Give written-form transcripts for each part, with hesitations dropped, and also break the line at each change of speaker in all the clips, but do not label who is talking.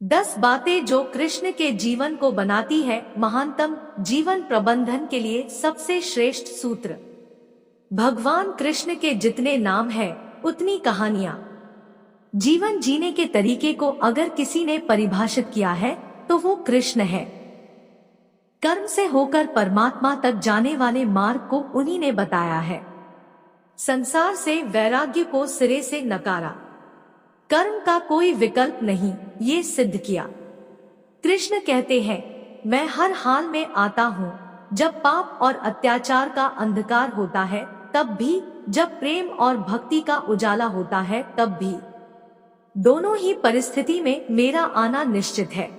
10 बातें जो कृष्ण के जीवन को बनाती है महानतम। जीवन प्रबंधन के लिए सबसे श्रेष्ठ सूत्र। भगवान कृष्ण के जितने नाम हैं, उतनी कहानियां। जीवन जीने के तरीके को अगर किसी ने परिभाषित किया है तो वो कृष्ण है। कर्म से होकर परमात्मा तक जाने वाले मार्ग को उन्हीं ने बताया है। संसार से वैराग्य को सिरे से नकारा, कर्म का कोई विकल्प नहीं, ये सिद्ध किया। कृष्ण कहते हैं, मैं हर हाल में आता हूँ, जब पाप और अत्याचार का अंधकार होता है तब भी, जब प्रेम और भक्ति का उजाला होता है तब भी। दोनों ही परिस्थिति में मेरा आना निश्चित है।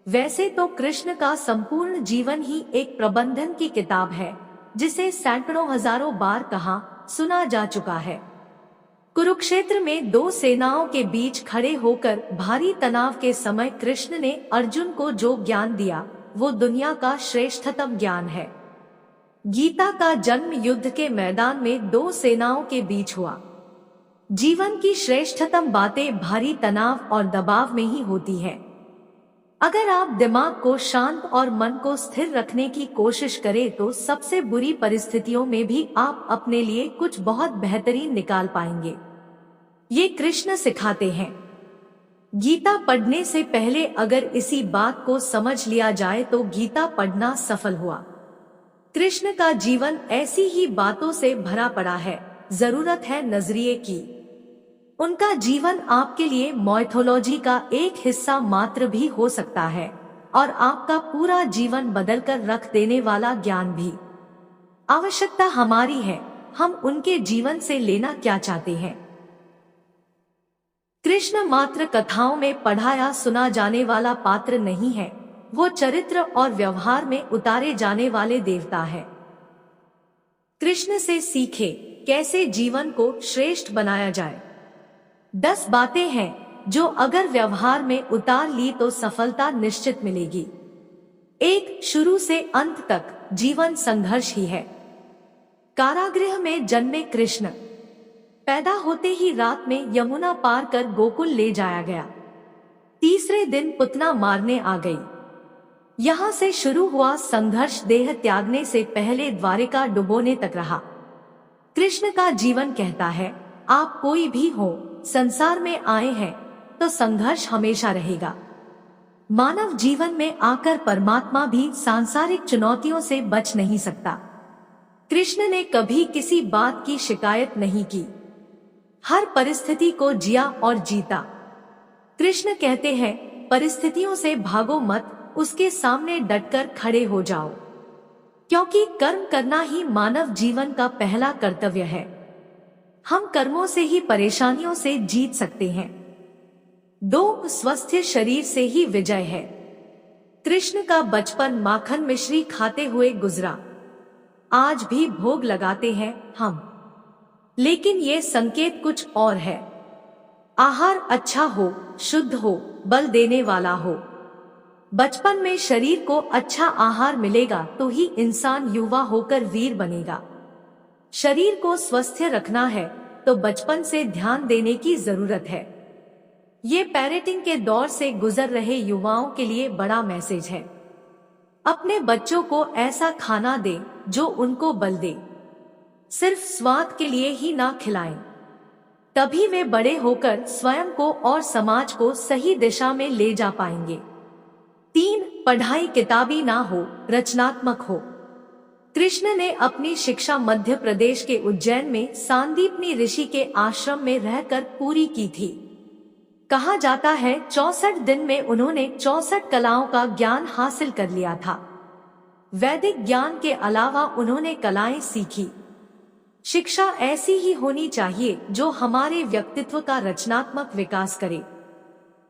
वैसे तो कृष्ण का संपूर्ण जीवन ही एक प्रबंधन की किताब है, जिसे सैकड़ों हजारों बार कहा सुना जा चुका है। कुरुक्षेत्र में 2 सेनाओं के बीच खड़े होकर भारी तनाव के समय कृष्ण ने अर्जुन को जो ज्ञान दिया, वो दुनिया का श्रेष्ठतम ज्ञान है। गीता का जन्म युद्ध के मैदान में 2 सेनाओं के बीच हुआ। जीवन की श्रेष्ठतम बातें भारी तनाव और दबाव में ही होती है। अगर आप दिमाग को शांत और मन को स्थिर रखने की कोशिश करें तो सबसे बुरी परिस्थितियों में भी आप अपने लिए कुछ बहुत बेहतरीन निकाल पाएंगे। ये कृष्ण सिखाते हैं। गीता पढ़ने से पहले अगर इसी बात को समझ लिया जाए तो गीता पढ़ना सफल हुआ। कृष्ण का जीवन ऐसी ही बातों से भरा पड़ा है, जरूरत है नजरिए की। उनका जीवन आपके लिए माइथोलॉजी का एक हिस्सा मात्र भी हो सकता है और आपका पूरा जीवन बदलकर रख देने वाला ज्ञान भी। आवश्यकता हमारी है, हम उनके जीवन से लेना क्या चाहते हैं। कृष्ण मात्र कथाओं में पढ़ाया सुना जाने वाला पात्र नहीं है, वो चरित्र और व्यवहार में उतारे जाने वाले देवता है। कृष्ण से सीखे कैसे जीवन को श्रेष्ठ बनाया जाए। 10 बातें हैं जो अगर व्यवहार में उतार ली तो सफलता निश्चित मिलेगी। 1. शुरू से अंत तक जीवन संघर्ष ही है। कारागृह में जन्मे कृष्ण, पैदा होते ही रात में यमुना पार कर गोकुल ले जाया गया। तीसरे दिन पुतना मारने आ गई। यहाँ से शुरू हुआ संघर्ष देह त्यागने से पहले द्वारिका डुबोने तक रहा। कृष्ण का जीवन कहता है, आप कोई भी हो, संसार में आए हैं तो संघर्ष हमेशा रहेगा। मानव जीवन में आकर परमात्मा भी सांसारिक चुनौतियों से बच नहीं सकता। कृष्ण ने कभी किसी बात की शिकायत नहीं की, हर परिस्थिति को जिया और जीता। कृष्ण कहते हैं, परिस्थितियों से भागो मत, उसके सामने डटकर खड़े हो जाओ, क्योंकि कर्म करना ही मानव जीवन का पहला कर्तव्य है। हम कर्मों से ही परेशानियों से जीत सकते हैं। 2. स्वस्थ शरीर से ही विजय है। कृष्ण का बचपन माखन मिश्री खाते हुए गुजरा। आज भी भोग लगाते हैं हम, लेकिन ये संकेत कुछ और है। आहार अच्छा हो, शुद्ध हो, बल देने वाला हो। बचपन में शरीर को अच्छा आहार मिलेगा तो ही इंसान युवा होकर वीर बनेगा। शरीर को स्वस्थ रखना है तो बचपन से ध्यान देने की जरूरत है। ये पेरेंटिंग के दौर से गुजर रहे युवाओं के लिए बड़ा मैसेज है। अपने बच्चों को ऐसा खाना दे जो उनको बल दे, सिर्फ स्वाद के लिए ही ना खिलाएं, तभी वे बड़े होकर स्वयं को और समाज को सही दिशा में ले जा पाएंगे। 3. पढ़ाई किताबी ना हो, रचनात्मक हो। कृष्ण ने अपनी शिक्षा मध्य प्रदेश के उज्जैन में सांदीपनी ऋषि के आश्रम में रहकर पूरी की थी। कहा जाता है 64 दिन में उन्होंने 64 कलाओं का ज्ञान हासिल कर लिया था। वैदिक ज्ञान के अलावा उन्होंने कलाएं सीखी। शिक्षा ऐसी ही होनी चाहिए जो हमारे व्यक्तित्व का रचनात्मक विकास करे।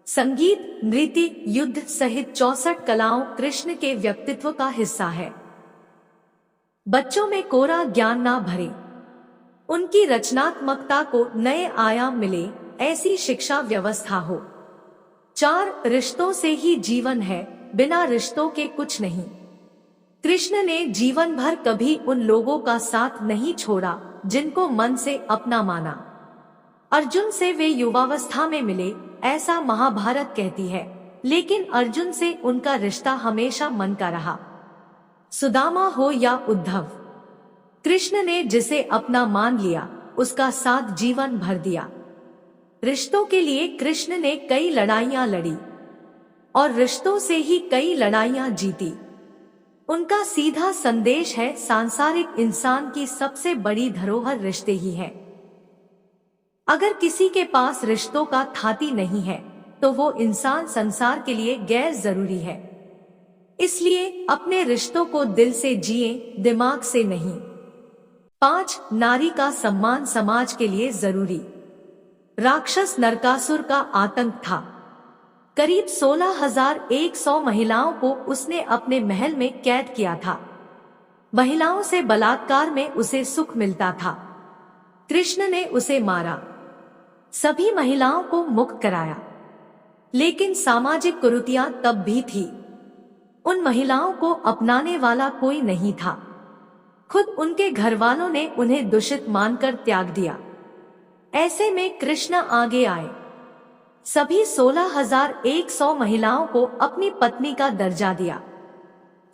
संगीत, नृत्य, युद्ध सहित 64 कलाओं कृष्ण के व्यक्तित्व का हिस्सा है। बच्चों में कोरा ज्ञान ना भरे, उनकी रचनात्मकता को नए आयाम मिले, ऐसी शिक्षा व्यवस्था हो। 4. रिश्तों से ही जीवन है, बिना रिश्तों के कुछ नहीं। कृष्ण ने जीवन भर कभी उन लोगों का साथ नहीं छोड़ा जिनको मन से अपना माना। अर्जुन से वे युवावस्था में मिले, ऐसा महाभारत कहती है। लेकिन अर्जुन से उनका रिश्ता हमेशा मन का रहा। सुदामा हो या उद्धव, कृष्ण ने जिसे अपना मान लिया उसका साथ जीवन भर दिया। रिश्तों के लिए कृष्ण ने कई लड़ाइयां लड़ी और रिश्तों से ही कई लड़ाइयां जीती। उनका सीधा संदेश है, सांसारिक इंसान की सबसे बड़ी धरोहर रिश्ते ही है। अगर किसी के पास रिश्तों का थाती नहीं है तो वो इंसान संसार के लिए गैर जरूरी है। इसलिए अपने रिश्तों को दिल से जिए, दिमाग से नहीं। 5. नारी का सम्मान समाज के लिए जरूरी। राक्षस नरकासुर का आतंक था। करीब 16,100 महिलाओं को उसने अपने महल में कैद किया था। महिलाओं से बलात्कार में उसे सुख मिलता था। कृष्ण ने उसे मारा, सभी महिलाओं को मुक्त कराया, लेकिन सामाजिक कुरीतियां तब भी थी। उन महिलाओं को अपनाने वाला कोई नहीं था। खुद उनके घरवालों ने उन्हें दूषित मानकर त्याग दिया। ऐसे में कृष्ण आगे आए, सभी 16,100 महिलाओं को अपनी पत्नी का दर्जा दिया,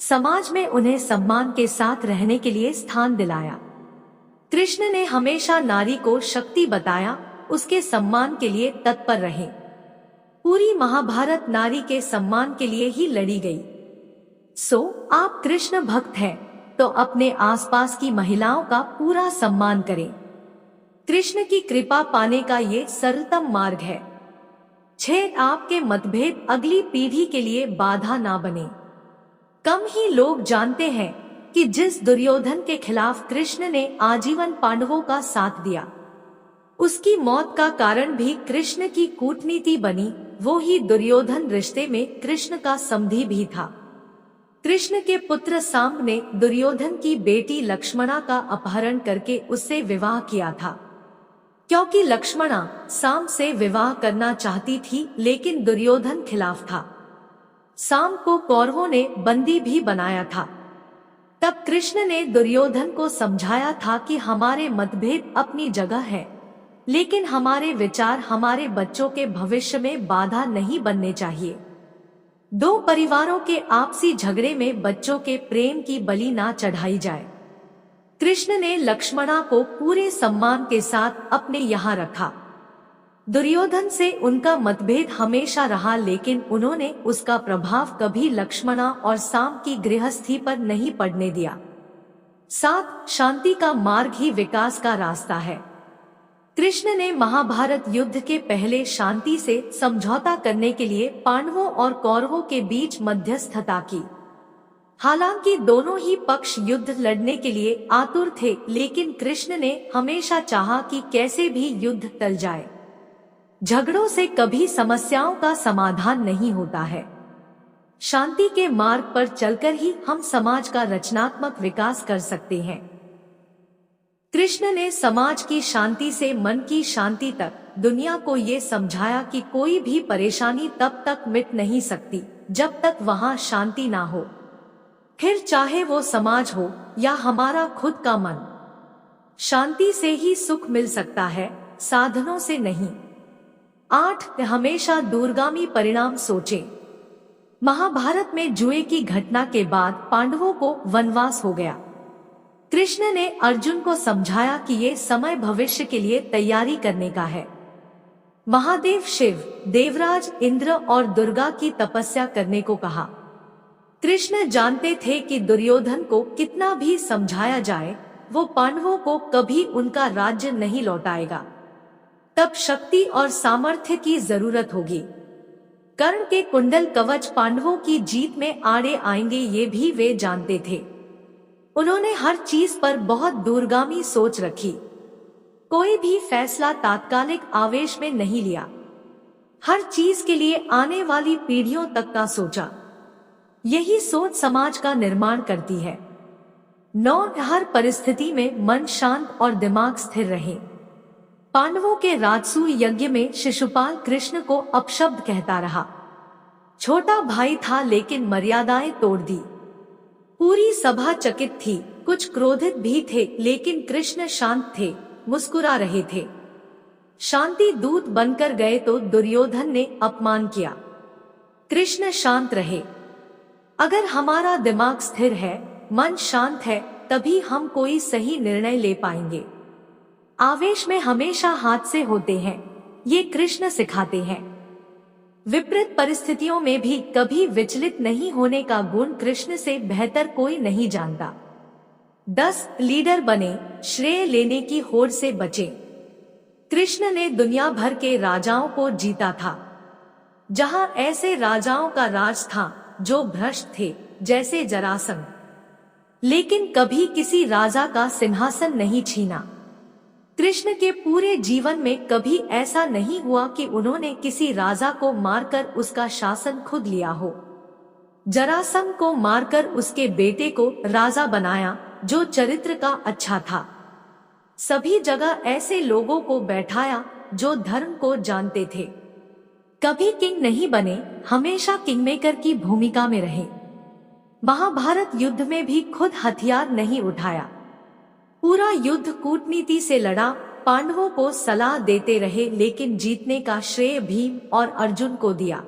समाज में उन्हें सम्मान के साथ रहने के लिए स्थान दिलाया। कृष्ण ने हमेशा नारी को शक्ति बताया, उसके सम्मान के लिए तत्पर रहे। पूरी महाभारत नारी के सम्मान के लिए ही लड़ी गई। आप कृष्ण भक्त हैं तो अपने आसपास की महिलाओं का पूरा सम्मान करें। कृष्ण की कृपा पाने का ये सरलतम मार्ग है। 6. आपके मतभेद अगली पीढ़ी के लिए बाधा ना बने। कम ही लोग जानते हैं कि जिस दुर्योधन के खिलाफ कृष्ण ने आजीवन पांडवों का साथ दिया, उसकी मौत का कारण भी कृष्ण की कूटनीति बनी। वो ही दुर्योधन रिश्ते में कृष्ण का समधी भी था। कृष्ण के पुत्र सांब ने दुर्योधन की बेटी लक्ष्मणा का अपहरण करके उससे विवाह किया था। क्योंकि लक्ष्मणा सांब से विवाह करना चाहती थी, लेकिन दुर्योधन खिलाफ था। सांब को कौरवों ने बंदी भी बनाया था। तब कृष्ण ने दुर्योधन को समझाया था कि हमारे मतभेद अपनी जगह है, लेकिन हमारे विचार हमारे बच्चों के भविष्य में बाधा नहीं बनने चाहिए। दो परिवारों के आपसी झगड़े में बच्चों के प्रेम की बलि ना चढ़ाई जाए। कृष्ण ने लक्ष्मणा को पूरे सम्मान के साथ अपने यहाँ रखा। दुर्योधन से उनका मतभेद हमेशा रहा, लेकिन उन्होंने उसका प्रभाव कभी लक्ष्मणा और सांब की गृहस्थी पर नहीं पड़ने दिया। 7. शांति का मार्ग ही विकास का रास्ता है। कृष्ण ने महाभारत युद्ध के पहले शांति से समझौता करने के लिए पांडवों और कौरवों के बीच मध्यस्थता की। हालांकि दोनों ही पक्ष युद्ध लड़ने के लिए आतुर थे, लेकिन कृष्ण ने हमेशा चाहा कि कैसे भी युद्ध टल जाए। झगड़ों से कभी समस्याओं का समाधान नहीं होता है। शांति के मार्ग पर चलकर ही हम समाज का रचनात्मक विकास कर सकते हैं। कृष्ण ने समाज की शांति से मन की शांति तक दुनिया को ये समझाया कि कोई भी परेशानी तब तक मिट नहीं सकती जब तक वहां शांति ना हो, फिर चाहे वो समाज हो या हमारा खुद का मन। शांति से ही सुख मिल सकता है, साधनों से नहीं। 8. हमेशा दूरगामी परिणाम सोचें। महाभारत में जुए की घटना के बाद पांडवों को वनवास हो गया। कृष्ण ने अर्जुन को समझाया कि ये समय भविष्य के लिए तैयारी करने का है। महादेव शिव, देवराज इंद्र और दुर्गा की तपस्या करने को कहा। कृष्ण जानते थे कि दुर्योधन को कितना भी समझाया जाए, वो पांडवों को कभी उनका राज्य नहीं लौटाएगा। तब शक्ति और सामर्थ्य की जरूरत होगी। कर्ण के कुंडल कवच पांडवों की जीत में आड़े आएंगे, ये भी वे जानते थे। उन्होंने हर चीज पर बहुत दूरगामी सोच रखी। कोई भी फैसला तात्कालिक आवेश में नहीं लिया। हर चीज के लिए आने वाली पीढ़ियों तक का सोचा। यही सोच समाज का निर्माण करती है। 9. हर परिस्थिति में मन शांत और दिमाग स्थिर रहे। पांडवों के राजसूय यज्ञ में शिशुपाल कृष्ण को अपशब्द कहता रहा। छोटा भाई था, लेकिन मर्यादाएं तोड़ दी। पूरी सभा चकित थी, कुछ क्रोधित भी थे, लेकिन कृष्ण शांत थे, मुस्कुरा रहे थे। शांति दूत बनकर गए तो दुर्योधन ने अपमान किया। कृष्ण शांत रहे। अगर हमारा दिमाग स्थिर है, मन शांत है, तभी हम कोई सही निर्णय ले पाएंगे। आवेश में हमेशा हादसे होते हैं, ये कृष्ण सिखाते हैं। विपरीत परिस्थितियों में भी कभी विचलित नहीं होने का गुण कृष्ण से बेहतर कोई नहीं जानता। 10 लीडर बने, श्रेय लेने की होड़ से बचे। कृष्ण ने दुनिया भर के राजाओं को जीता था। जहां ऐसे राजाओं का राज था जो भ्रष्ट थे, जैसे जरासंध, लेकिन कभी किसी राजा का सिंहासन नहीं छीना। कृष्ण के पूरे जीवन में कभी ऐसा नहीं हुआ कि उन्होंने किसी राजा को मारकर उसका शासन खुद लिया हो। जरासंध को मारकर उसके बेटे को राजा बनाया, जो चरित्र का अच्छा था। सभी जगह ऐसे लोगों को बैठाया जो धर्म को जानते थे। कभी किंग नहीं बने, हमेशा किंगमेकर की भूमिका में रहे। महाभारत युद्ध में भी खुद हथियार नहीं उठाया, पूरा युद्ध कूटनीति से लड़ा। पांडवों को सलाह देते रहे, लेकिन जीतने का श्रेय भीम और अर्जुन को दिया।